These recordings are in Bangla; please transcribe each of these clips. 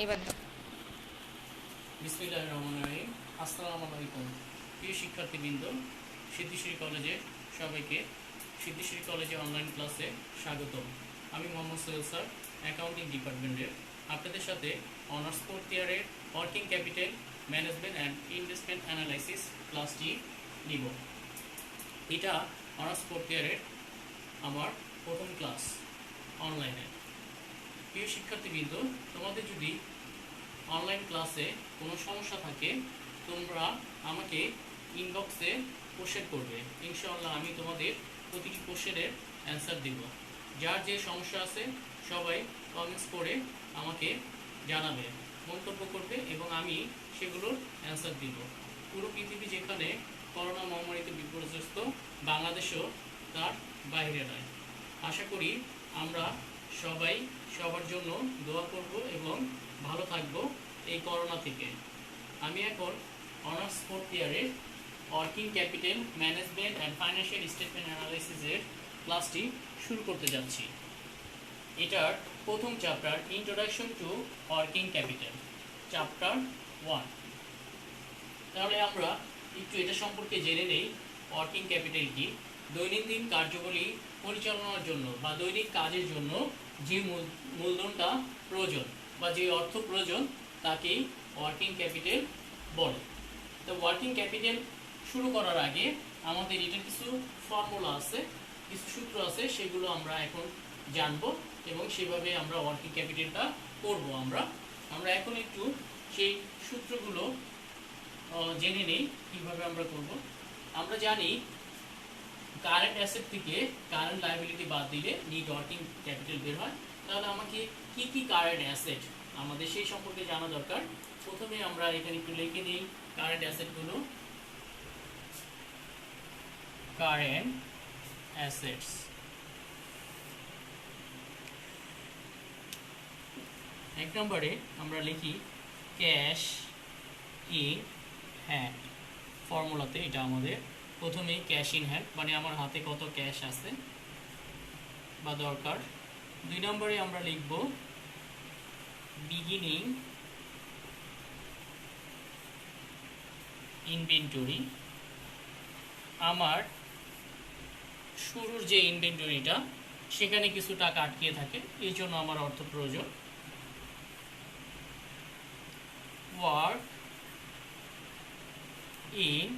এবার দাও। বিসমিল্লাহির রহমানির রহিম। আসসালামু আলাইকুম প্রিয় শিক্ষার্থীবৃন্দ, সিদ্ধিশ্রী কলেজে সবাইকে সিদ্ধিশ্রী কলেজে অনলাইন ক্লাসে স্বাগতম। আমি মোহাম্মদ সোহেল স্যার, অ্যাকাউন্টিং ডিপার্টমেন্টের আপনাদের সাথে অনার্স ফোর্থ ইয়ারের working capital management and investment analysis ক্লাসটি নিব। এটা অনার্স ফোর্থ ইয়ারের আমার প্রথম ক্লাস অনলাইনে। প্রিয় শিক্ষার্থীবৃন্দ, তোমাদের যদি অনলাইন ক্লাসে কোনো সমস্যা থাকে তোমরা আমাকে ইনবক্সে কোশ্চেন করবে। ইনশাআল্লাহ আমি তোমাদের প্রতিটি কোশ্চেনের অ্যান্সার দিব। যার যে সমস্যা আছে সবাই কমেন্টস করে আমাকে জানাবে, মন্তব্য করবে এবং আমি সেগুলোর অ্যান্সার দিব। পুরো পৃথিবী যেখানে করোনা মহামারীতে বিপর্যস্ত, বাংলাদেশও তার বাইরে নয়। আশা করি আমরা সবাই সবার জন্য দোয়া করব এবং ভালো থাকবো এই করোনা থেকে। আমি এখন অনার্স ফোর্থ ইয়ারের working capital management and financial statement অ্যানালাইসিসের ক্লাসটি শুরু করতে যাচ্ছি। এটার প্রথম chapter introduction to working capital, chapter 1। তাহলে আমরা একটু এটা সম্পর্কে জেনে নেই। ওয়ার্কিং ক্যাপিটাল কি? দৈনন্দিন কার্যাবলী পরিচালনার জন্য বা দৈনিক কাজের জন্য যে মূলধনটা প্রয়োজন বা যে অর্থ প্রয়োজন তাকেই ওয়ার্কিং ক্যাপিটাল বলে। তো ওয়ার্কিং ক্যাপিটাল শুরু করার আগে আমাদের এটার কিছু ফর্মুলা আছে, কিছু সূত্র আছে, সেগুলো আমরা এখন জানবো এবং সেভাবে আমরা ওয়ার্কিং ক্যাপিটালটা করব। আমরা এখন একটু সেই সূত্রগুলো জেনে নেই কীভাবে আমরা করব। আমরা জানি কারেন্ট অ্যাসেট থেকে কারেন্ট লায়াবিলিটি বাদ দিলে নিট ওয়ার্কিং ক্যাপিটাল বের হয়। তাহলে আমাকে কি কি কারেন্ট অ্যাসেট আমাদের সেই সম্পর্কে জানা দরকার। প্রথমে আমরা এখানে একটু লিখে নিই কারেন্ট অ্যাসেটগুলো। কারেন্ট অ্যাসেটস, এক নম্বরে আমরা লিখি ক্যাশ ইন হ্যান্ড। ফর্মুলাতে এটা আমাদের প্রথমেই ক্যাশ ইন হ্যান্ড, মানে আমার হাতে কত ক্যাশ আছে বা দরকার। 2 নম্বরে আমরা লিখব বিগিনিং ইনভেন্টরি। আমার শুরুর যে ইনভেন্টরিটা সেখানে কিছু টাকা আটকিয়ে থাকে, এই জন্য আমার অর্থ প্রয়োজন। ওয়ার্ক ইন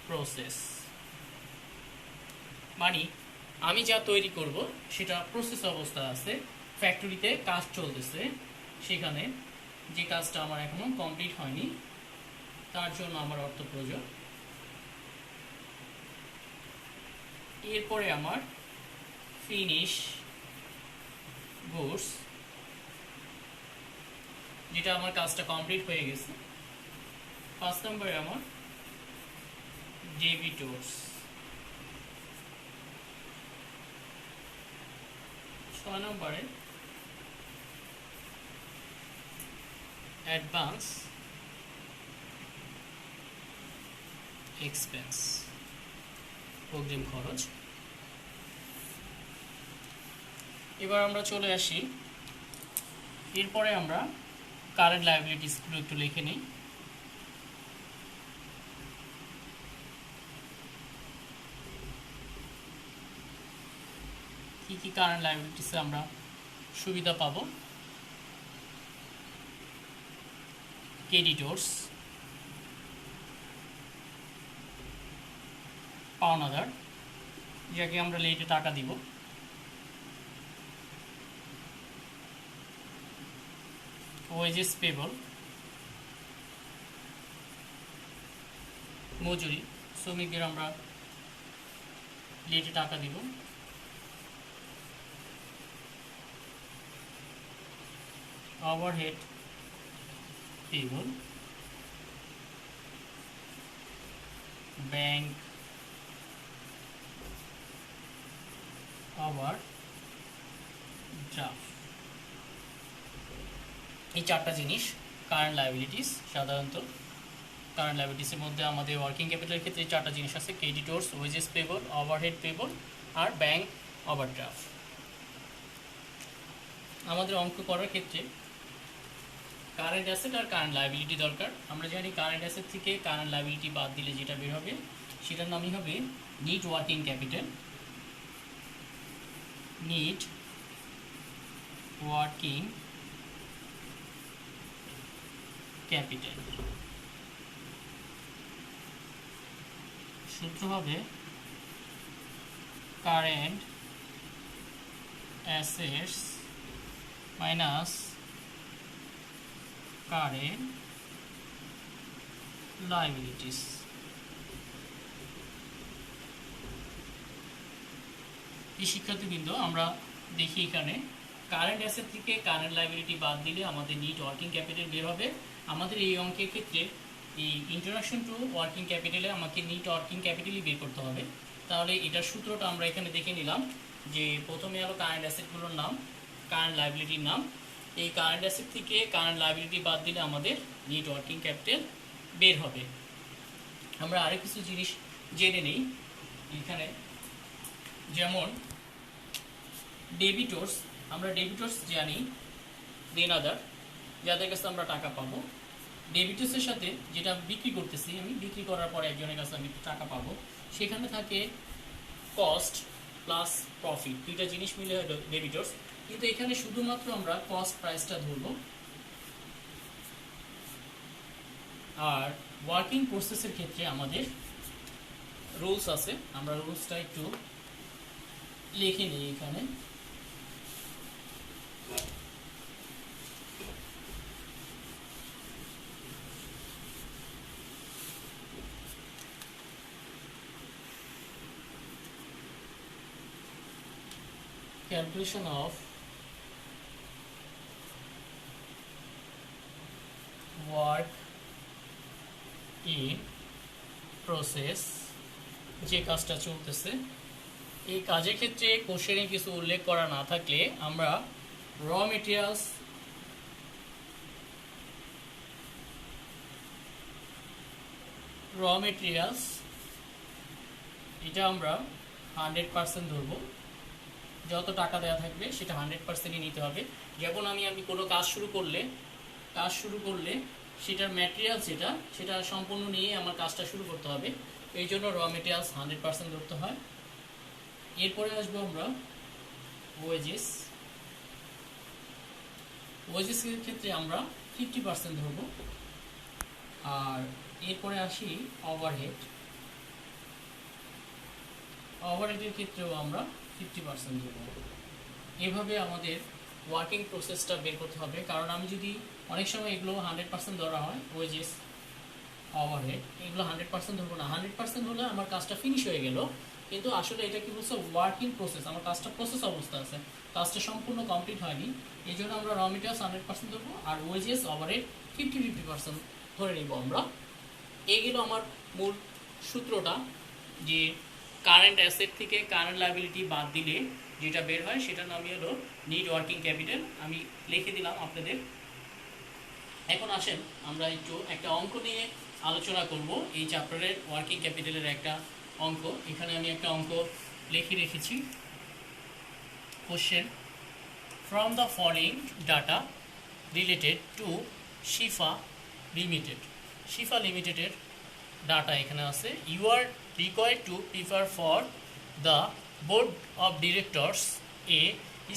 প্রসেস, মানে আমি যা তৈরি করব সেটা প্রসেস অবস্থা আছে, ফ্যাক্টরিতে কাজ চলতেছে, সেখানে যে কাজটা আমার এখনো কমপ্লিট হয়নি তার জন্য আমার অর্থ প্রয়োজন। এরপরে আমার ফিনিশ গুডস, যেটা আমার কাজটা কমপ্লিট হয়ে গেছে। 5 নম্বরে আমার ডেবিটরস। 6 নম্বরে অ্যাডভান্স এক্সপেন্স, অগ্রিম খরচ। এবার আমরা চলে আসি, এরপরে আমরা কারেন্ট লায়াবিলিটিসগুলো একটু লিখে নিই। কি কি কারেন্ট লায়াবিলিটিসে আমরা সুবিধা পাবো? ক্রেডিটরস, পাওনাদার, যাকে আমরা লেটে টাকা দিব। ওয়েজেস পেবল, মজুরি, শ্রমিকদের আমরা লেটে টাকা দিব। Overhead payable, bank overdraft. এই 4টা জিনিস কারেন্ট লায়াবিলিটিস। সাধারণত কারেন্ট লায়াবিলিটিসের মধ্যে আমাদের ওয়ার্কিং ক্যাপিটালের ক্ষেত্রে 4টা জিনিস আছে: creditors, wages payable, overhead payable আর ব্যাংক ওভারড্রাফট। আমাদের অঙ্ক করার ক্ষেত্রে কারেন্ট অ্যাসেট আর কারেন্ট লায়াবিলিটি দরকার। আমরা জানি কারেন্ট অ্যাসেট থেকে কারেন্ট লায়াবিলিটি বাদ দিলে যেটা বের হবে সেটার নামই হবে net working capital. Net working capital সূত্র হবে current assets minus current liabilities. এই শিক্ষার্থীবৃন্দ আমরা দেখি এখানে কারেন্ট অ্যাসেট থেকে কারেন্ট লায়াবিলিটি বাদ দিলে আমাদের নিট ওয়ার্কিং ক্যাপিটাল বের হবে। আমাদের এই অঙ্কের ক্ষেত্রে এই ইন্ট্রোডাকশন টু ওয়ার্কিং ক্যাপিটালে আমাকে নিট ওয়ার্কিং ক্যাপিটালই বের করতে হবে। তাহলে এটার সূত্রটা আমরা এখানে দেখে নিলাম যে প্রথমে হলো কারেন্ট অ্যাসেটগুলোর নাম, কারেন্ট লায়াবিলিটির নাম। এই কারেন্ট অ্যাসেট থেকে কারেন্ট লায়াবিলিটি বাদ দিলে আমাদের নিট ওয়ার্কিং ক্যাপিটাল বের হবে। আমরা আরও কিছু জিনিস জেনে নিই এখানে, যেমন ডেবিটর্স। আমরা ডেবিটর্স জানি দেনাদার, যাদের কাছে আমরা টাকা পাবো। ডেবিটর্সের সাথে যেটা বিক্রি করতেছি আমি, বিক্রি করার পরে একজনের কাছে আমি টাকা পাবো, সেখানে থাকে কস্ট প্লাস প্রফিট, দুইটা জিনিস মিলে ডেবিটর্স। কিন্তু এখানে শুধুমাত্র আমরা কস্ট প্রাইসটা ধরবো। আর ওয়ার্কিং প্রসেসের ক্ষেত্রে আমাদের রুলস আছে, আমরা রুলসটা একটু লিখে নিই এখানে। Calculation of work in process, যে কাজটা চলতেছে এই কাজের ক্ষেত্রে কোশ্চেনে কিছু উল্লেখ করা না থাকলে আমরা র মেটেরিয়ালস এটা আমরা 100% ধরবো। যত টাকা দেওয়া থাকবে সেটা 100%ই নিতে হবে। যেমন আমি কোনো কাজ শুরু করলে সেটার ম্যাটেরিয়ালস সেটা সম্পূর্ণ নিয়ে আমার কাজটা শুরু করতে হবে, এই জন্য র মেটেরিয়ালস 100% ধরতে হয়। এরপরে আসবো আমরা ওয়েজেসের ক্ষেত্রে আমরা 50% ধরবো। আর এরপরে আসি ওভারহেডের ক্ষেত্রেও আমরা 50% ধরবো। এভাবে আমাদের ওয়ার্কিং প্রসেসটা বের করতে হবে, কারণ আমি যদি অনেক সময় এগুলো 100% ধরা হয়, ওয়েজেস ওভারহেড এগুলো 100% ধরবো না। 100% হলে আমার কাজটা ফিনিশ হয়ে গেল, কিন্তু আসলে এটা কি বলছে ওয়ার্কিং প্রসেস, আমার কাজটা প্রসেস অবস্থা আছে, কাজটা সম্পূর্ণ কমপ্লিট হয়নি। এই জন্য আমরা র মেটেরিয়ালস 100% ধরবো আর ওয়েজেস ওভারহেড 50% ধরে নিব আমরা। এইগুলো আমার মূল সূত্রটা, যে কারেন্ট অ্যাসেট থেকে কারেন্ট লায়াবিলিটি বাদ দিলে যেটা বের হয় সেটার নামই হলো নিট ওয়ার্কিং ক্যাপিটাল। আমি লিখে দিলাম আপনাদের। এখন আসেন আমরা একটা অঙ্ক নিয়ে আলোচনা করব, এই চ্যাপ্টারের ওয়ার্কিং ক্যাপিটালের একটা অঙ্ক। এখানে আমি একটা অঙ্ক লিখে রেখেছি। Question, from the following data related to Shifa লিমিটেডের ডাটা এখানে আছে। You are required to prepare for the board of directors a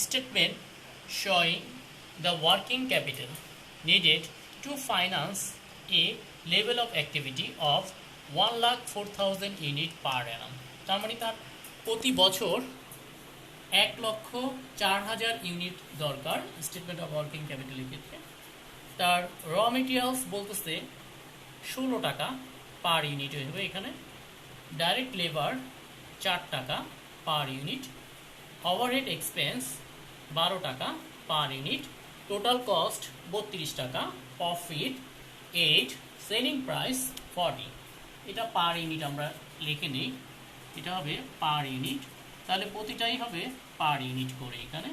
statement showing the working capital needed to finance a level of activity of 1,04,000 unit per annum। তার মানে তার প্রতি বছর 1,04,000 ইউনিট দরকার স্টেটমেন্ট অফ ওয়ার্কিং ক্যাপিটালের ক্ষেত্রে। তার র মেটেরিয়ালস বলতেছে 16 টাকা পার ইউনিট হবে এখানে। ডাইরেক্ট লেবার 4 টাকা পার ইউনিট, ওভারহেড এক্সপেন্স 12 টাকা পার ইউনিট, টোটাল কস্ট 32 টাকা, প্রফিট 8, সেলিং প্রাইস 40। এটা পার ইউনিট আমরা লিখে নিই, এটা হবে পার ইউনিট। তাহলে প্রতিটাই হবে পার ইউনিট করে এখানে।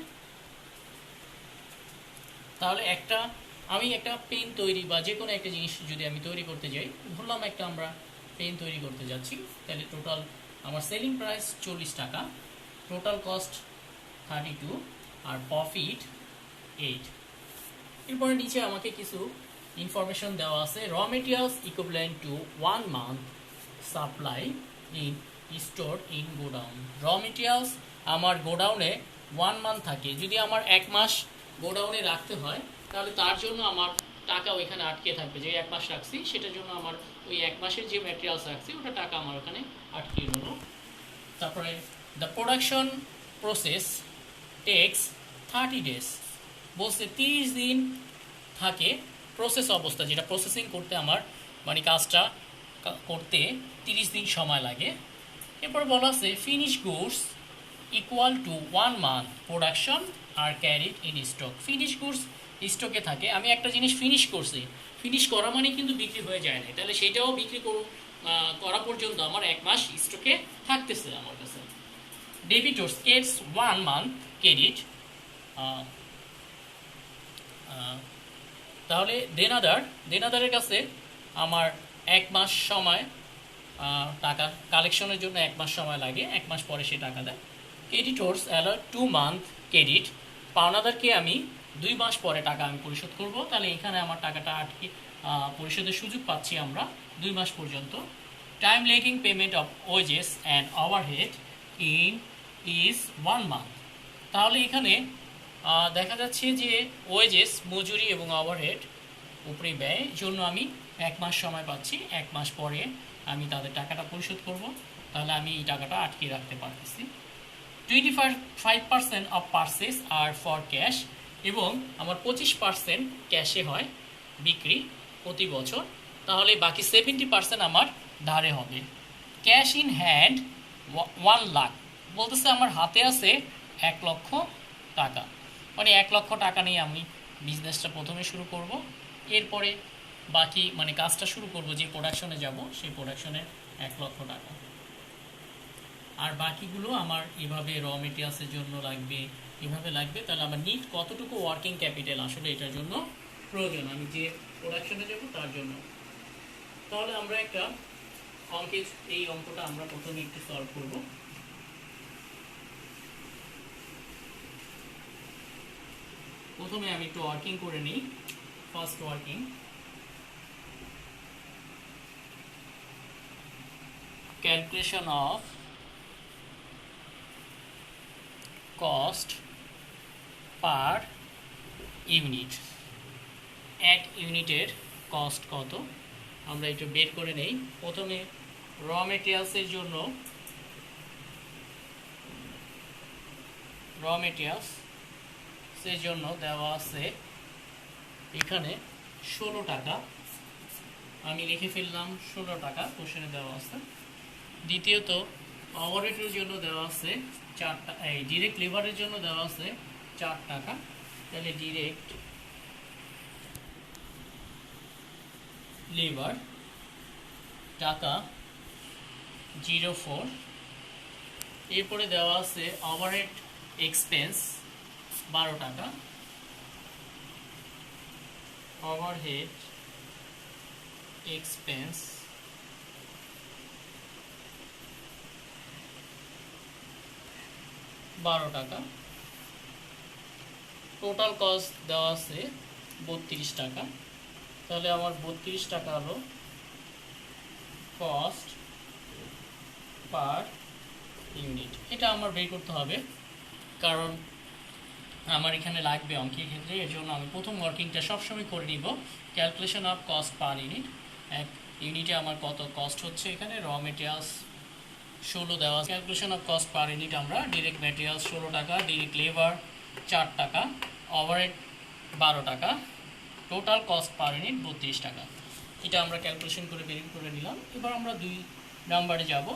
তাহলে আমি একটা পেন তৈরি বা যে কোনো একটা জিনিস যদি আমি তৈরি করতে যাই, ধরলাম আমরা পেন তৈরি করতে যাচ্ছি, তাহলে টোটাল আমার সেলিং প্রাইস 40 টাকা, টোটাল কস্ট 32 আর প্রফিট 8। এরপরে নিচে আমাকে কিছু ইনফরমেশন দেওয়া আছে। Raw materials equivalent to 1 month supply in store in godown. Raw materials আমার গোডাউনে 1 মান্থ থাকে। যদি আমার 1 মাস গোডাউনে রাখতে হয় তাহলে তার জন্য আমার টাকা ওইখানে আটকে থাকবে। যে 1 মাস রাখছি সেটার জন্য আমার ওই 1 মাসের যে ম্যাটেরিয়ালস রাখছি ওটা টাকা আমার ওখানে আটকে রইল। তারপরে the production process takes 30 days, বলছে 30 দিন থাকে প্রসেস অবস্থা, যেটা প্রসেসিং করতে আমার মানে কাজটা করতে 30 দিন সময় লাগে। এরপর বলা আছে finish goods equal to 1 month production আর carried in stock. Finish goods স্টকে থাকে। আমি একটা জিনিস ফিনিশ করছি, ফিনিশ করা মানে কিন্তু বিক্রি হয়ে যায় না, তাহলে সেটাও বিক্রি করা পর্যন্ত আমার 1 মাস স্টকে থাকতেছে আমার কাছে। ডেবিটর্স গেটস 1 মান্থ ক্রেডিট, তাহলে দেনাদারের কাছে আমার 1 মাস সময় টাকা কালেকশনের জন্য 1 মাস সময় লাগে, 1 মাস পরে সে টাকা দেয়। ক্রেডিটর্স অ্যালাউ 2 মান্থ ক্রেডিট, পাওনাদারকে আমি 2 মাস পরে টাকা আমি পরিশোধ করব, তাহলে এখানে আমার টাকাটা আটকে পরিশোধের সুযোগ পাচ্ছি আমরা 2 মাস পর্যন্ত। Time lagging payment of wages and overhead is 1 month, তাহলে এখানে দেখা যাচ্ছে যে ওয়েজেস মজুরি এবং ওভারহেড উপরে ব্যয় জন্য আমি 1 মাস সময় পাচ্ছি, 1 মাস পরে আমি তাদের টাকাটা পরিশোধ করব, তাহলে আমি এই টাকাটা আটকে রাখতে পারতেছি। 25% of purchase are for cash, এবং আমার 25% ক্যাশে হয় বিক্রি প্রতি বছর, তাহলে বাকি 70% আমার ধারে হবে। ক্যাশ ইন হ্যান্ড 1 লাখ, বলতেছে আমার হাতে আছে 1 লক্ষ টাকা, মানে 1 লক্ষ টাকা নিয়ে আমি বিজনেসটা প্রথমে শুরু করব, এরপরে বাকি মানে কাজটা শুরু করব, যে প্রোডাকশনে যাব সেই প্রোডাকশনের 1 লক্ষ টাকা, আর বাকিগুলো আমার এভাবে র মেটেরিয়ালসের জন্য লাগবে, এভাবে লাগবে। তাহলে আমার নিট কতটুকু ওয়ার্কিং ক্যাপিটাল আসলে এটার জন্য প্রয়োজন, আমি যে প্রোডাকশনে যাব তার জন্য। তাহলে আমরা একটা এই অঙ্কটা আমরা প্রথমে একটু সলভ করব। প্রথমে আমি একটু ওয়ার্কিং করে নিই। First working, calculation of cost per unit, 1 ইউনিটের কস্ট কত আমরা একটু বের করে নেই। প্রথমে র মেটেরিয়ালসের জন্য দেওয়া আছে এখানে 16 টাকা, আমি লিখে ফেললাম 16 টাকা, কোশ্চেনে দেওয়া আছে। দ্বিতীয়ত ওভারহেডের জন্য দেওয়া আছে 4 টাকা, এই ডিরেক্ট লেবারের জন্য দেওয়া আছে 4 টাকা, তাহলে ডিরেক্ট লেবার টাকা 04। এরপরে দেওয়া আছে ওভারহেড এক্সপেন্স 12 টাকা, ওভারহেড এক্সপেন্স 12 টাকা। টোটাল কস্ট দেওয়া আছে 32 টাকা, তাহলে আমার 32 টাকা হলো কস্ট পার ইউনিট। এটা আমার বের করতে হবে, কারণ আমার এখানে লাগবে অঙ্কের ক্ষেত্রে, এর জন্য আমি প্রথম ওয়ার্কিংটা সবসময় করে নিব। Calculation of cost per unit, 1 ইউনিটে আমার কত কস্ট হচ্ছে, এখানে র মেটেরিয়ালস 16 দেওয়া। Calculation of cost per unit আমরা ডিরেক্ট ম্যাটেরিয়ালস 16 টাকা, ডিরেক্ট লেবার 4 টাকা, ওভারহেড 12 টাকা, টোটাল কস্ট পার ইউনিট 32 টাকা। এটা আমরা ক্যালকুলেশন করে বের করে নিলাম। এবার আমরা 2 নাম্বারে যাব।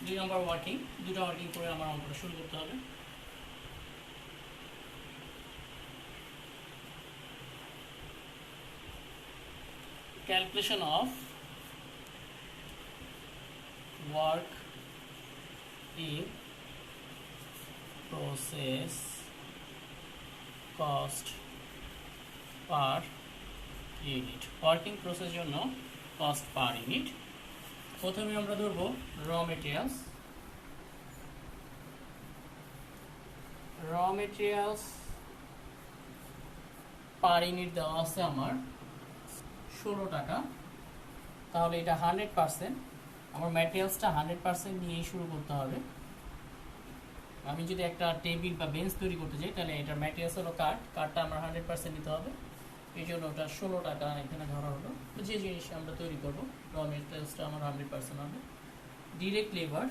2 নাম্বার ওয়ার্কিং, দুটো ওয়ার্কিং করে আমার অঙ্কটা শুরু করতে হবে। Calculation of work in process cost per unit, working process জন্য কস্ট পার ইউনিট। প্রথমে আমরা ধরব raw materials, raw materials per unit দেওয়া আছে আমার 16 টাকা। তাহলে এটা 100%, আমার ম্যাটেরিয়ালসটা 100% নিয়েই শুরু করতে হবে। আমি যদি একটা টেবিল বা বেঞ্চ তৈরি করতে চাই তাহলে এটা ম্যাটেরিয়ালস হলো কাঠটা আমার 100% নিতে হবে। এই জন্য ওটা 16 টাকা এখানে ধরা হলো। তো যে জিনিস আমরা তৈরি করবো র মেটেরিয়ালসটা আমার 100% হবে। ডিরেক্ট লেবার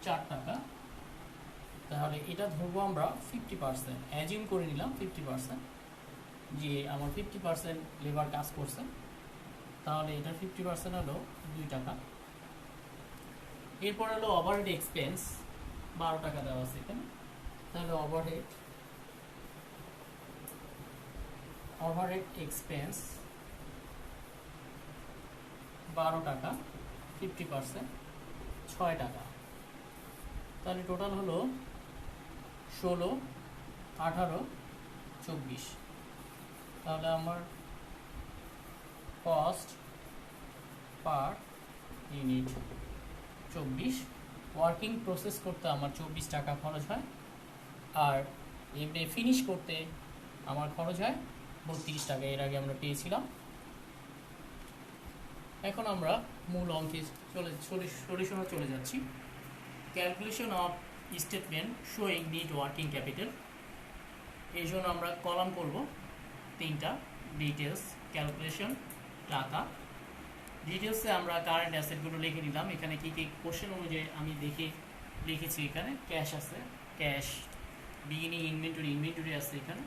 4 টাকা। তাহলে এটা ধরবো আমরা 50%, অ্যাজিউম করে নিলাম 50%, যে আমার 50% লেবার কাজ করছে। তাহলে এটা 50% হলো 2 টাকা। এরপর হলো ওভারহেড এক্সপেন্স 12 টাকা দেওয়া আছে এখানে। তাহলে ওভারহেড এক্সপেন্স 12 টাকা, 50% 6 টাকা। তাহলে টোটাল হলো 16, 18, 24। তাহলে আমার cost per unit 24। Working process করতে আমার 24 টাকা খরচ হয়, আর এমনি ফিনিশ করতে আমার খরচ হয় 32 টাকা। এর আগে আমরা পেয়েছিলাম। এখন আমরা মূল অঙ্কে সলিউশনে চলে যাচ্ছি। Calculation of statement showing net working capital. এই জন্য আমরা কলাম করব 3টা। ডিটেলস, ক্যালকুলেশন, টাকা। ডিটেলসে আমরা কারেন্ট অ্যাসেটগুলো লিখে নিলাম। এখানে কি কি কোশ্চেন অনুযায়ী আমি লিখেছি। এখানে ক্যাশ আছে, ক্যাশ, বিগিনিং ইনভেন্টরি আছে এখানে,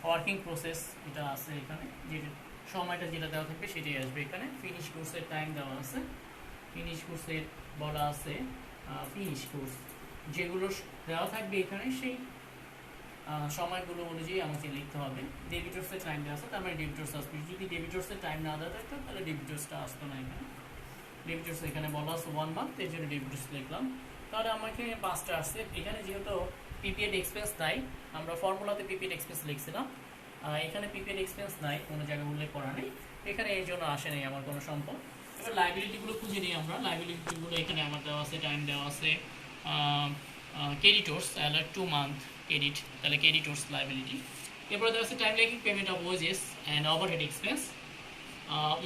ওয়ার্কিং প্রসেস এটা আছে এখানে, যে সময়টা যেটা দেওয়া থাকবে সেটাই আসবে এখানে। ফিনিশ কোর্সের টাইম দেওয়া আছে, ফিনিশ কোর্সের বলা আছে ফিনিশ কোর্স যেগুলো দেওয়া থাকবে এখানে সেই সময়গুলো অনুযায়ী আমাকে লিখতে হবে। ডেবিটর্সের টাইম দেওয়া আছে, তার মানে ডেবিটর্স আসবে। যদি ডেবিটর্সের টাইম না দেওয়া থাকতো তাহলে ডেবিটর্সটা আসতো না এখানে। ডেবিটর্স এখানে বলা আছে 1 মান্থ, এর জন্য ডেবিটর্স লিখলাম। তাহলে আমাকে 5টা আসছে এখানে। যেহেতু পিপিএড এক্সপেন্স নাই, আমরা ফর্মুলাতে পিপিএড এক্সপেন্স লিখছিলাম, এখানে পিপিএড এক্সপেন্স নাই, কোনো জায়গায় উল্লেখ করা নেই এখানে, এই জন্য আসে নাই আমার কোনো সম্পদ। এবার লাইবিলিটিগুলো খুঁজে নিই আমরা। লাইবিলিটিগুলো এখানে আমার দেওয়া আছে, টাইম দেওয়া আছে, ক্রেডিটর্স 2 মান্থ ক্রেডিট, তাহলে ক্রেডিটর্স লাইবিলিটি। এরপরে দেওয়া আছে time lagging payment of wages and overhead expense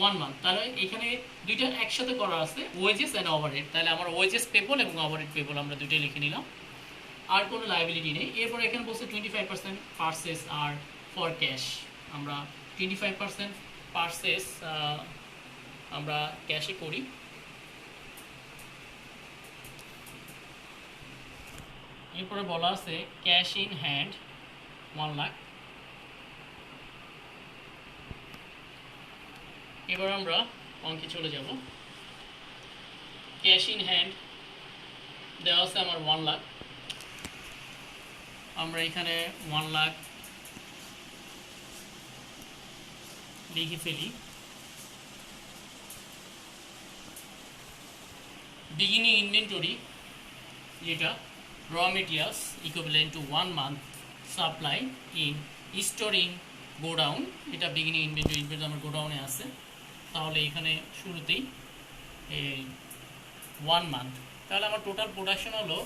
1 month. তাহলে এখানে দুইটা একসাথে করা আছে, ওয়েজেস অ্যান্ড ওভারহেড। তাহলে আমার ওয়েজেস পেবল এবং ওভারহেড পেবল আমরা দুটোই লিখে নিলাম, আর কোনো লাইবিলিটি নেই। এরপরে এখানে বলছে 25% পারচেস আর ফর ক্যাশ। আমরা 25% পারচেস আমরা ক্যাশে করি। এরপরে বলা আছে ক্যাশ ইন হ্যান্ড 1 লাখ। এবার আমরা অঙ্কে চলে যাব। ক্যাশ ইন হ্যান্ড দেওয়া আছে আমার 1 লাখ। আমরা এখানে 1 লাখ লিখে ফেলি। বিগিনিং ইনভেন্টরি যেটা raw materials equivalent to 1 month supply in storing godown, এটা বিগিনিং ইনভেন্টরি আমার গোডাউনে আছে। তাহলে এখানে শুরুতেই 1 মান্থ। তাহলে আমার টোটাল প্রোডাকশন হলো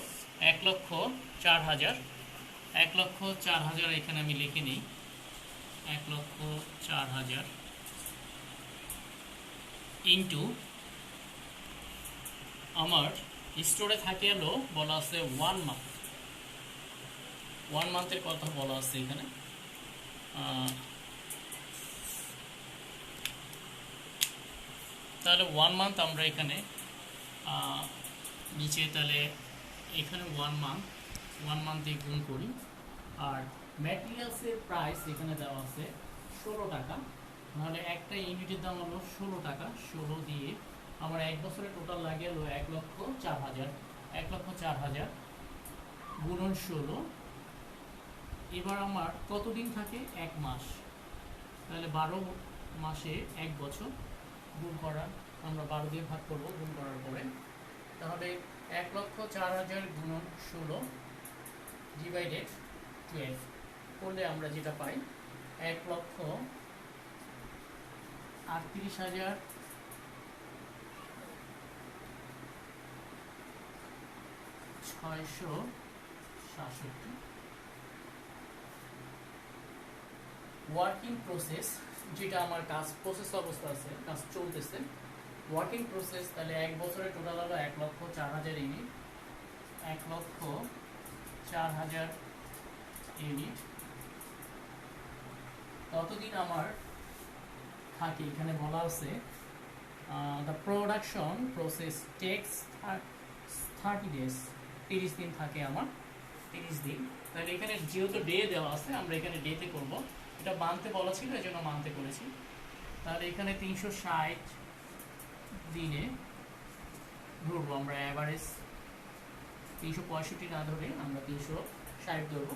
1,04,000। 1,04,000 এখানে আমি লিখে নিই, 1,04,000 ইন্টু আমার স্টোরে থাকে হলো বলা আছে 1 মান্থ। 1 মান্থের কথা বলা আছে এখানে। তাহলে 1 মান্থ আমরা এখানে নিচে, তাহলে এখানে 1 মান্থ দিয়ে গুণ করি। আর ম্যাটেরিয়ালসের প্রাইস এখানে দেওয়া আছে 16 টাকা। তাহলে একটা ইউনিটের দাম হলো 16 টাকা। 16 দিয়ে আমার 1 বছরে টোটাল লাগে হলো 1,04,000। 1,04,000 গুণন 16। এবার আমার কতদিন থাকে? 1 মাস। তাহলে 12 মাসে 1 বছর। গুণ করা আমরা 12 দিয়ে ভাগ করব গুণ করার পরে। তাহলে 1,04,000 গুণন 16 ডিভাইডেড 12 করলে আমরা যেটা পাই 1,38,000 667 ওয়ার্কিং প্রসেস, যেটা আমার কাজ প্রসেস অবস্থা আছে, কাজ চলতেছে ওয়ার্কিং প্রসেস। তাহলে 1 বছরে টোটাল হলো 1,04,000 ইউনিট, 1,04,000 ইউনিট। ততদিন আমার থাকে, এখানে বলা আছে the production process takes 30 days, 30 দিন থাকে আমার, 30 দিন। তাহলে এখানে যেহেতু ডে দেওয়া আছে, আমরা এখানে ডেতে করব, এটা মানতে বলা ছিল এই জন্য মানতে করেছি। তাহলে এখানে 360 দিনে ধরবো আমরা, অ্যাভারেজ 365 না ধরে আমরা 360 ধরবো,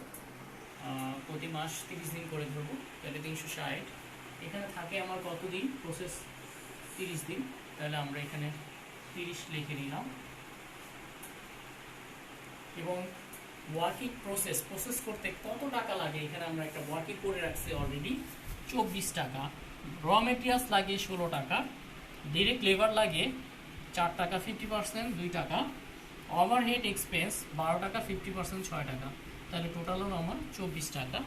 প্রতি মাস 30 দিন করে ধরবো, তাহলে 360। এখানে থাকে আমার কত দিন প্রসেস, 30 দিন, তাহলে আমরা এখানে 30 লিখে নিলাম। এবং ওয়ার্কিং প্রসেস করতে কত টাকা লাগে, এখানে আমরা একটা ওয়ার্কিং করে রাখছি অলরেডি, 24 টাকা। র মেটেরিয়ালস লাগে 16 টাকা, ডিরেক্ট লেবার লাগে 4 টাকা 50%, 2 টাকা। ওভারহেড এক্সপেন্স 12 টাকা 50%, 6 টাকা। তাহলে টোটাল হলো আমার 24 টাকা।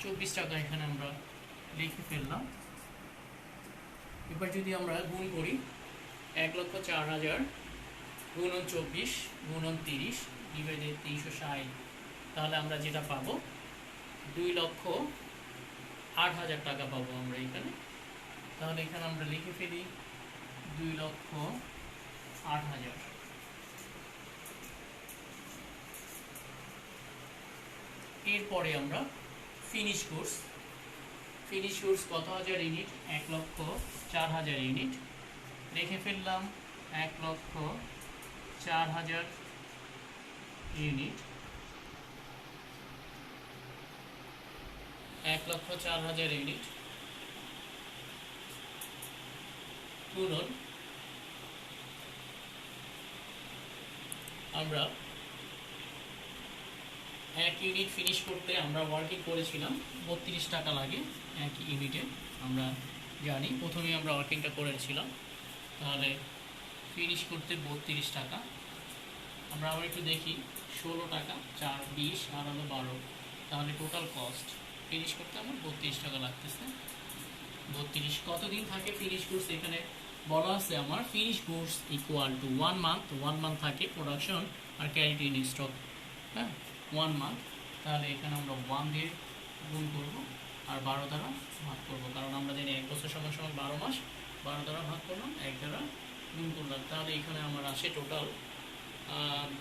24 টাকা এখানে আমরা লিখে ফেললাম। এবার যদি আমরা গুণ করি, 1,04,000 গুণন 24 গুণন 30 ডিভাইডেড 360, তাহলে আমরা যেটা পাবো 2,08,000 টাকা পাবো আমরা এখানে। তাহলে এখানে আমরা লিখে ফেলি 2,08,000। এরপরে আমরা ফিনিশ কোর্স কত হাজার ইউনিট, 1,04,000 ইউনিট, লিখে ফেললাম 1,04,000 ইউনিট, 1,04,000 ইউনিট গুণন, আমরা 1 ইউনিট ফিনিশ করতে আমরা ওয়ার্কিং করেছিলাম 32 টাকা লাগে 1 ইউনিটে, আমরা জানি প্রথমেই আমরা ওয়ার্কিংটা করেছিলাম। তাহলে ফিনিশ করতে 32 টাকা। আমরা আবার একটু দেখি, 16 টাকা 4 20 আর হলো 12, তাহলে টোটাল কস্ট ফিনিশ করতে আমার 32 টাকা লাগতেছে। 32 কতদিন থাকে ফিনিশ কোর্স, এখানে বলা আছে আমার finish course equal to 1 month. 1 month থাকে প্রোডাকশন আর ক্যারিড ইন স্টক, হ্যাঁ 1 মান্থ। তাহলে এখানে আমরা 1 দিয়ে গুণ করব আর 12 দ্বারা ভাগ করব, কারণ আমরা জানি 1 বছর সমান সমান 12 মাস। 12 দ্বারা ভাগ করলাম, 1 দ্বারা গুণ করলাম, তাহলে এখানে আমার আসে টোটাল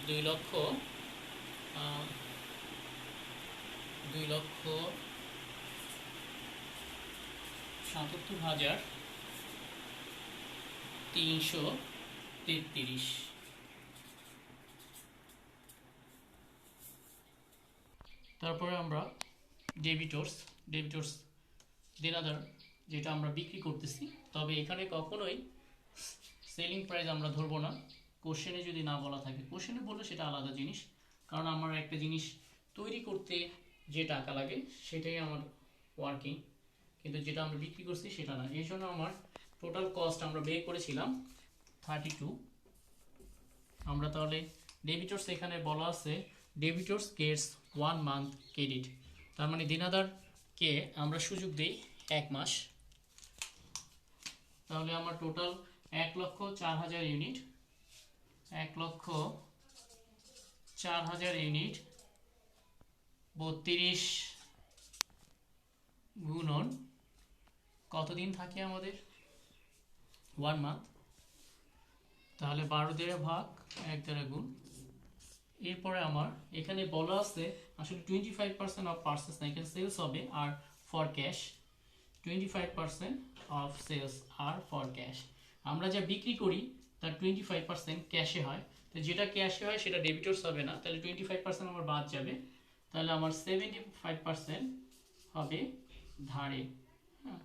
2,77,333। তারপরে আমরা ডেবিটর্স দেনাদার, যেটা আমরা বিক্রি করতেছি, তবে এখানে কখনোই সেলিং প্রাইস আমরা ধরবো না, কোশ্চেনে যদি না বলা থাকে। কোশ্চেনে বললে সেটা আলাদা জিনিস, কারণ আমার একটা জিনিস তৈরি করতে যে টাকা লাগে সেটাই আমার ওয়ার্কিং, কিন্তু যেটা আমরা বিক্রি করছি সেটা না। এই জন্য আমার টোটাল কস্ট আমরা বের করেছিলাম 32। আমরা তাহলে ডেবিটর্স, এখানে বলা আছে ডেবিটর্স গেটস 1 মান্থ ক্রেডিট, তার মানে দেনাদারকে আমরা সুযোগ দিই 1 মাস। তাহলে আমার টোটাল 1,04,000 ইউনিট, 1,04,000 ইউনিট 32 গুণন কতদিন থাকে আমাদের, 1 মান্থ। তাহলে 12 দিয়ে ভাগ, 1 দ্বারা গুণ। এরপরে আমার এখানে বলা আছে আসলে 25% অফ পারচেস না, এখানে সেলস হবে আর ফর ক্যাশ, 25% অফ সেলস আর ফর ক্যাশ। আমরা যা বিক্রি করি তার 25% ক্যাশে হয়, তো যেটা ক্যাশে হয় সেটা ডেবিটর্স হবে না, তাহলে 25% আমার বাদ যাবে। তাহলে আমার 75% হবে ধারে, হ্যাঁ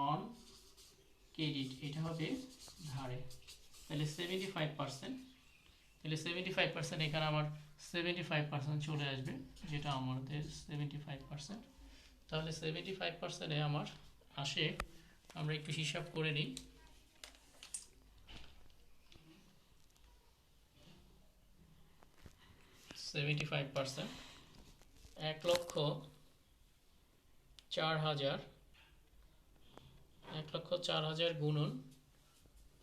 অন ক্রেডিট, এটা হবে ধারে। তাহলে 75%, তাহলে 75% এখানে আমার 75% চলে আসবে, যেটা আমাদের 75%। তাহলে 75%-এ আমার আসে, আমরা একটু হিসাব করে নিই, 75%, 1,04,000, 1,04,000 গুণন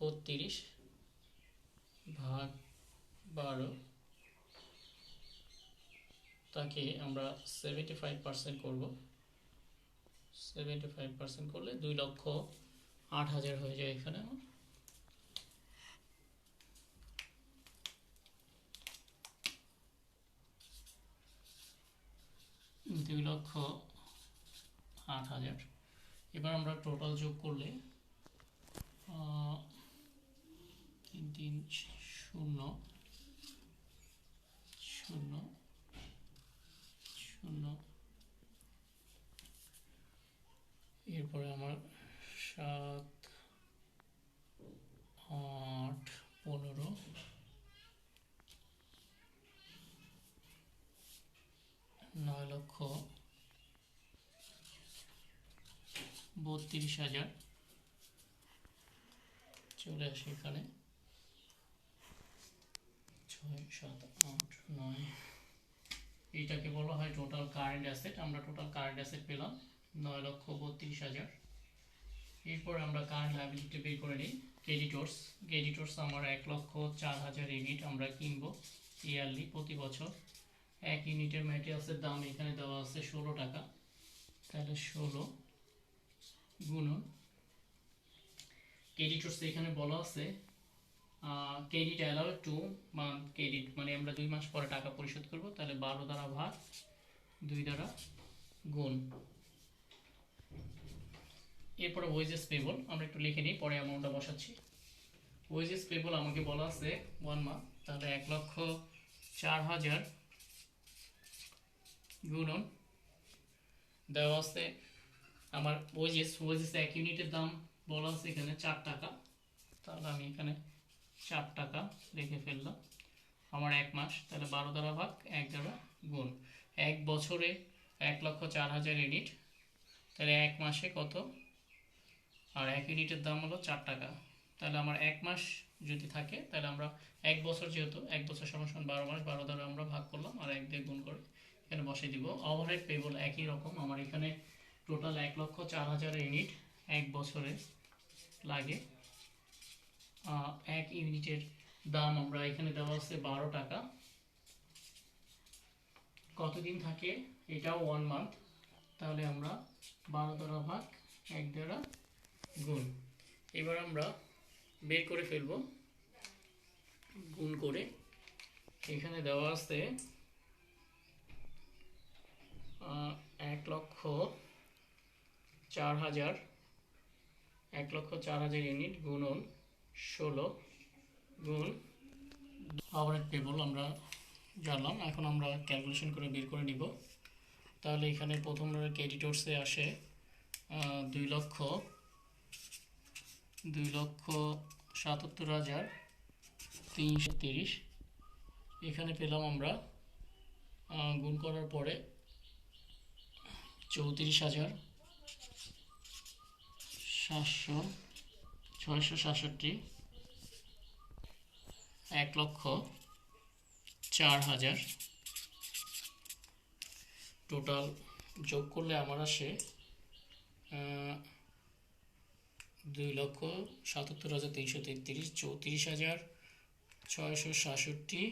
32 ভাগ 12, তাকে আমরা 75% করব। 75% করলে 2,08,000 হয়ে যায়। এখানে 2,08,000। এবার আমরা টোটাল যোগ করলে 3 3 0 0 0, এরপরে আমার 7 8 15, 9,32,000 চলে আসে এখানে। 6 7 8 9, এইটাকে বলা হয় টোটাল কারেন্ট অ্যাসেট। আমরা টোটাল কারেন্ট অ্যাসেট পেলাম 9,32,000। এরপর আমরা কারেন্ট লায়াবিলিটি বের করে নিই। ক্রেডিটর্স আমার 1,04,000 ইউনিট আমরা কিনবো ইয়ারলি, প্রতি বছর। 1 ইউনিটের ম্যাটেরিয়ালসের দাম এখানে দেওয়া আছে 16 টাকা, তাহলে 16 গুণন ক্রেডিটর্স এখানে বলা আছে ক্রেডিট অ্যালাউড 2 মান্থ ক্রেডিট, মানে আমরা 2 মাস পরে টাকা পরিশোধ করব, তাহলে 12 দ্বারা ভাগ 2 দ্বারা গুণ। এরপরে ওয়েজেস পেবল আমরা একটু লিখে নিই, পরে অ্যামাউন্টটা বসাচ্ছি। ওয়েজেস পেবল আমাকে বলা আছে 1 মান্থ, তাহলে 1,04,000 গুণন দেওয়া আছে আমার ওয়েজেস 1 ইউনিটের দাম বলা আছে এখানে 4 টাকা, তাহলে আমি এখানে 4 টাকা লিখে ফেললাম। আমার 1 মাস, তাহলে 12 দ্বারা ভাগ 1 দ্বারা গুণ। 1 বছরে 1,04,000 ইউনিট, তাহলে 1 মাসে কত? আর 1 ইউনিটের দাম হলো 4 টাকা, তাহলে আমার 1 মাস যদি থাকে, তাহলে আমরা 1 বছর, যেহেতু 1 বছর সমান 12 মাস, 12 দ্বারা আমরা ভাগ করলাম আর 1 দিয়ে গুণ করে এখানে বসিয়ে দিব। ওভারহেড পেবল একই রকম, আমার এখানে টোটাল 1,04,000 ইউনিট 1 বছরে লাগে। 1 ইউনিটের দাম আমরা এখানে দেওয়া আছে 12 টাকা। কতদিন থাকে? এটাও 1 মান্থ, তাহলে আমরা 12 দ্বারা ভাগ 1 দ্বারা গুণ। এবার আমরা বের করে ফেলব গুণ করে। এখানে দেওয়া আছে 1,04,000, 1,04,000 ইউনিট গুণন 16 গুণ ওভারহেড পেবল আমরা জানলাম। এখন আমরা ক্যালকুলেশন করে বের করে নিব। তাহলে এখানে প্রথম ক্রেডিটর্সে আসে 2,77,330। এখানে পেলাম আমরা গুণ করার পরে 34,667, 1,04,000 টোটাল যোগ করলে আমার আসে 2,77,333, 34,667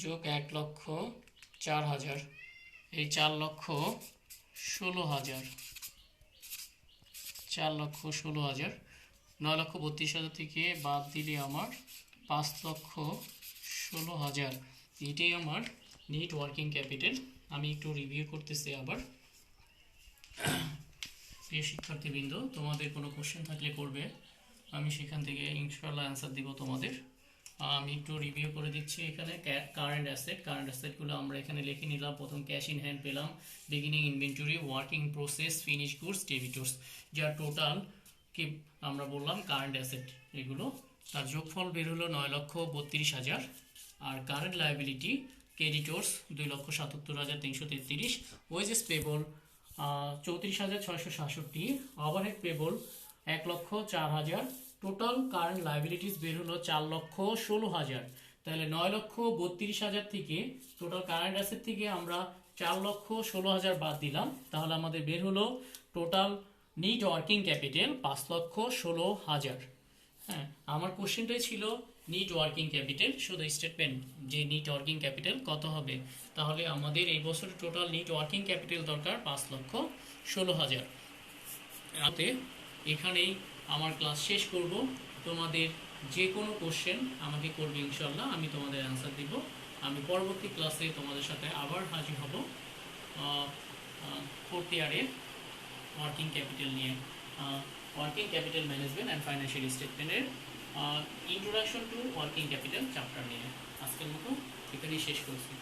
যোগ 1,04,000, এই 4,16,000, 4,16,000। 9,32,000 থেকে বাদ দিলে আমার 5,16,000, এটাই আমার নেট ওয়ার্কিং ক্যাপিটাল। আমি একটু রিভিউ করতেছি আবার। প্রিয় শিক্ষার্থীবৃন্দ, তোমাদের কোনো কোশ্চেন থাকলে করবে, আমি সেখান থেকে ইনশাআল্লাহ অ্যান্সার দিব তোমাদের। আমি একটু রিভিউ করে দিচ্ছি। এখানে কারেন্ট অ্যাসেটগুলো আমরা এখানে লিখে নিলাম। প্রথম ক্যাশ ইন হ্যান্ড পেলাম, beginning inventory, working process, finish goods, debtors, যা টোটাল কি আমরা বললাম কারেন্ট অ্যাসেট। এগুলো তার যোগফল বের হলো 9,32,000। আর current liability creditors 2,77,333, wages payable 34,667, overhead payable 1,04,000, total current liabilities বের হলো 4,16,000। তাহলে 9,32,000 থেকে টোটাল কারেন্ট অ্যাসেট থেকে আমরা 4,16,000 বাদ দিলাম, তাহলে আমাদের বের হলো টোটাল নিট ওয়ার্কিং ক্যাপিটাল 5,16,000। হ্যাঁ, আমার কোশ্চেনটাই ছিল নিট ওয়ার্কিং ক্যাপিটাল, শুধু স্টেটমেন্ট যে নিট ওয়ার্কিং ক্যাপিটাল কত হবে। তাহলে আমাদের এই বছরের টোটাল নিট ওয়ার্কিং ক্যাপিটাল দরকার 5,16,000। রাতে এখানেই আমার ক্লাস শেষ করব। তোমাদের যে কোনো কোশ্চেন আমাকে করবে ইনশাল্লাহ, আমি তোমাদের অ্যান্সার দিব। আমি পরবর্তী ক্লাসে তোমাদের সাথে আবার হাজির হব ফোর্থ ইয়ারের ওয়ার্কিং ক্যাপিটাল নিয়ে, working capital management and financial স্টেটমেন্টের introduction to working capital chapter নিয়ে। আজকের মতো এখানেই শেষ করছি।